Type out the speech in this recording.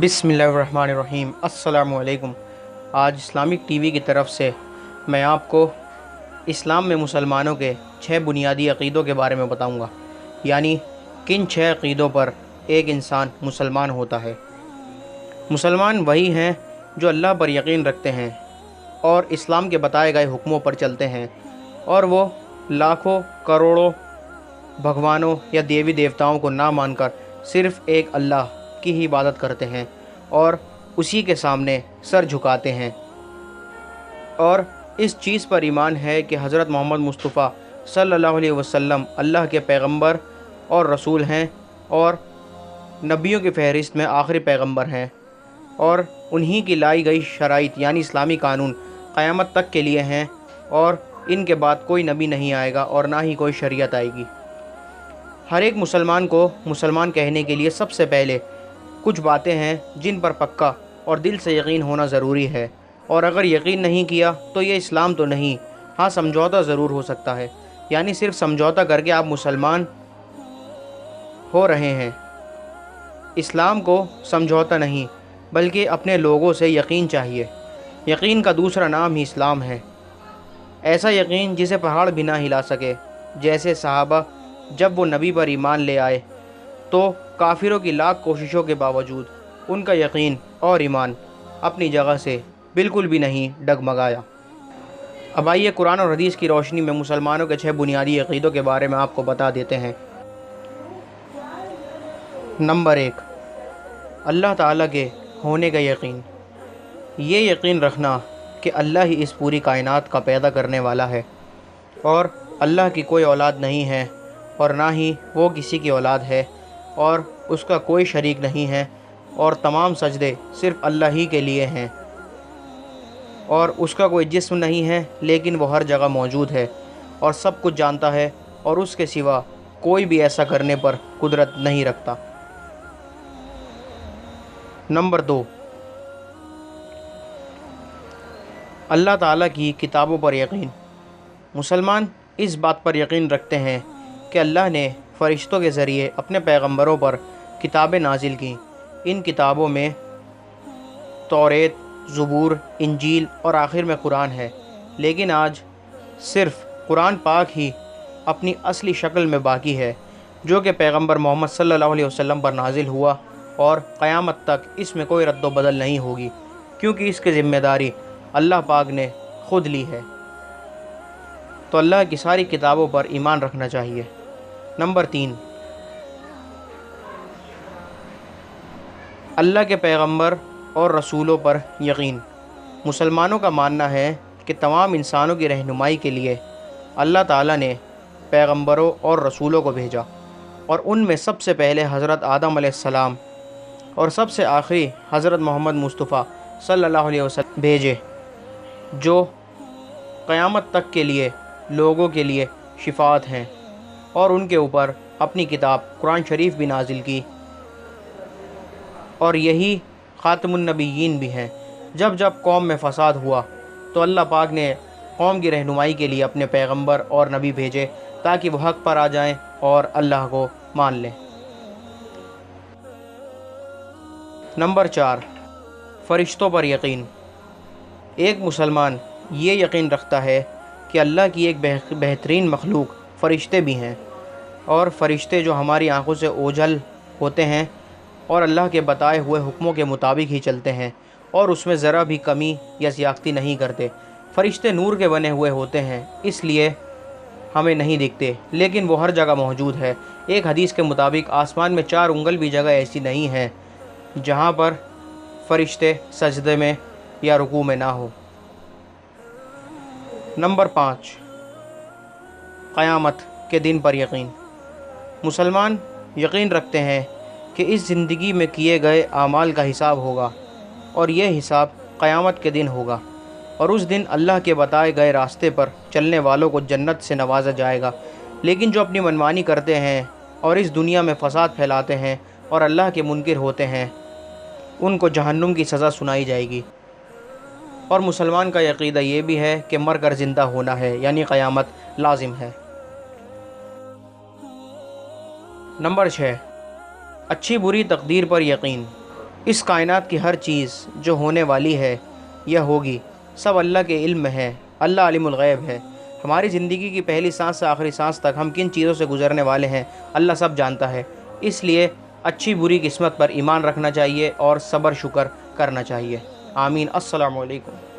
बिस्मिल्लाहिर्रहमानिर्रहीम। अस्सलामु अलैकुम। आज इस्लामिक टीवी की तरफ से मैं आपको इस्लाम में मुसलमानों के 6 बुनियादी अक़ीदों के बारे में बताऊंगा, यानी किन 6 अक़ीदों पर एक इंसान मुसलमान होता है। मुसलमान वही हैं जो अल्लाह पर यकीन रखते हैं और इस्लाम के बताए गए हुक्मों पर चलते हैं, और वो लाखों करोड़ों भगवानों या देवी देवताओं को ना मानकर सिर्फ़ एक अल्लाह की ही इबादत करते हैं और उसी के सामने सर झुकाते हैं। और इस चीज़ पर ईमान है कि हज़रत मोहम्मद मुस्तफ़ा सल्लल्लाहु अलैहि वसल्लम अल्लाह के पैगंबर और रसूल हैं और नबियों की फ़हरिस्त में आखिरी पैगंबर हैं, और उन्हीं की लाई गई शराइत यानी इस्लामी कानून क़यामत तक के लिए हैं, और इनके बाद कोई नबी नहीं आएगा और ना ही कोई शरीयत आएगी। हर एक मुसलमान को मुसलमान कहने के लिए सबसे पहले कुछ बातें हैं जिन पर पक्का और दिल से यकीन होना ज़रूरी है, और अगर यकीन नहीं किया तो ये इस्लाम तो नहीं, हाँ समझौता ज़रूर हो सकता है। यानी सिर्फ समझौता करके आप मुसलमान हो रहे हैं। इस्लाम को समझौता नहीं बल्कि अपने लोगों से यकीन चाहिए। यकीन का दूसरा नाम ही इस्लाम है। ऐसा यकीन जिसे पहाड़ भी ना हिला सके। जैसे सहाबा जब वो नबी पर ईमान ले आए तो काफिरों की लाख कोशिशों के बावजूद उनका यकीन और ईमान अपनी जगह से बिल्कुल भी नहीं डगमगाया। अब आइए कुरान और हदीस की रोशनी में मुसलमानों के 6 बुनियादी अक़ीदों के बारे में आपको बता देते हैं। नंबर 1, अल्लाह ताला के होने का यकीन। ये यकीन रखना कि अल्लाह ही इस पूरी कायनात का पैदा करने वाला है और अल्लाह की कोई औलाद नहीं है और ना ही वो किसी की औलाद है, और उसका कोई शरीक नहीं है, और तमाम सजदे सिर्फ़ अल्लाह ही के लिए हैं, और उसका कोई जिस्म नहीं है लेकिन वो हर जगह मौजूद है और सब कुछ जानता है, और उसके सिवा कोई भी ऐसा करने पर कुदरत नहीं रखता। नंबर 2, अल्लाह ताला की किताबों पर यकीन। मुसलमान इस बात पर यकीन रखते हैं कि अल्लाह ने फ़रिश्तों के ज़रिए अपने पैगंबरों पर किताबें नाजिल की। इन किताबों में तौरेत, ज़बूर, इंजील और आखिर में कुरान है, लेकिन आज सिर्फ़ कुरान पाक ही अपनी असली शक्ल में बाकी है, जो कि पैगंबर मोहम्मद सल्लल्लाहु अलैहि वसल्लम पर नाजिल हुआ, और क़यामत तक इसमें कोई रद्द बदल नहीं होगी, क्योंकि इसकी ज़िम्मेदारी अल्लाह पाक ने ख़ुद ली है। तो अल्लाह की सारी किताबों पर ईमान रखना चाहिए। नंबर 3, अल्लाह के पैगंबर और रसूलों पर यकीन। मुसलमानों का मानना है कि तमाम इंसानों की रहनुमाई के लिए अल्लाह ताला ने पैगंबरों और रसूलों को भेजा, और उनमें सबसे पहले हज़रत आदम अलैहिस्सलाम और सबसे आखिरी हज़रत मोहम्मद मुस्तफ़ा सल्लल्लाहु अलैहि वसल्लम भेजे, जो क़यामत तक के लिए लोगों के लिए शिफात हैं, और उनके ऊपर अपनी किताब कुरान शरीफ भी नाजिल की, और यही ख़ातमुन नबिय्यीन भी हैं। जब जब कौम में फ़साद हुआ तो अल्लाह पाक ने कौम की रहनुमाई के लिए अपने पैगंबर और नबी भेजे, ताकि वो हक़ पर आ जाएं और अल्लाह को मान लें। नंबर 4, फ़रिश्तों पर यकीन। एक मुसलमान ये यकीन रखता है कि अल्लाह की एक बेहतरीन मखलूक फ़रिश्ते भी हैं, और फ़रिश्ते जो हमारी आंखों से ओझल होते हैं और अल्लाह के बताए हुए हुक्मों के मुताबिक ही चलते हैं, और उसमें ज़रा भी कमी या ज़्यादती नहीं करते। फ़रिश्ते नूर के बने हुए होते हैं, इसलिए हमें नहीं दिखते, लेकिन वो हर जगह मौजूद है। एक हदीस के मुताबिक आसमान में 4 उंगल भी जगह ऐसी नहीं है जहाँ पर फ़रिश्ते सजदे में या रुकू में ना हो। नंबर 5, क़यामत के दिन पर यकीन। मुसलमान यकीन रखते हैं कि इस ज़िंदगी में किए गए आमाल का हिसाब होगा, और यह हिसाब क़यामत के दिन होगा, और उस दिन अल्लाह के बताए गए रास्ते पर चलने वालों को जन्नत से नवाजा जाएगा। लेकिन जो अपनी मनमानी करते हैं और इस दुनिया में फ़साद फैलाते हैं और अल्लाह के मुनकिर होते हैं, उनको जहन्नुम की सज़ा सुनाई जाएगी। और मुसलमान का यकीदा ये भी है कि मर कर ज़िंदा होना है, यानी क़यामत लाजिम है। नंबर 6, अच्छी बुरी तकदीर पर यकीन। اس کائنات کی ہر چیز جو ہونے والی ہے یا ہوگی سب اللہ کے علم میں ہے، اللہ عالم الغیب ہے۔ ہماری زندگی کی پہلی سانس سے آخری سانس تک ہم کن چیزوں سے گزرنے والے ہیں اللہ سب جانتا ہے۔ اس لیے اچھی بری قسمت پر ایمان رکھنا چاہیے اور صبر شکر کرنا چاہیے۔ آمین۔ السلام علیکم۔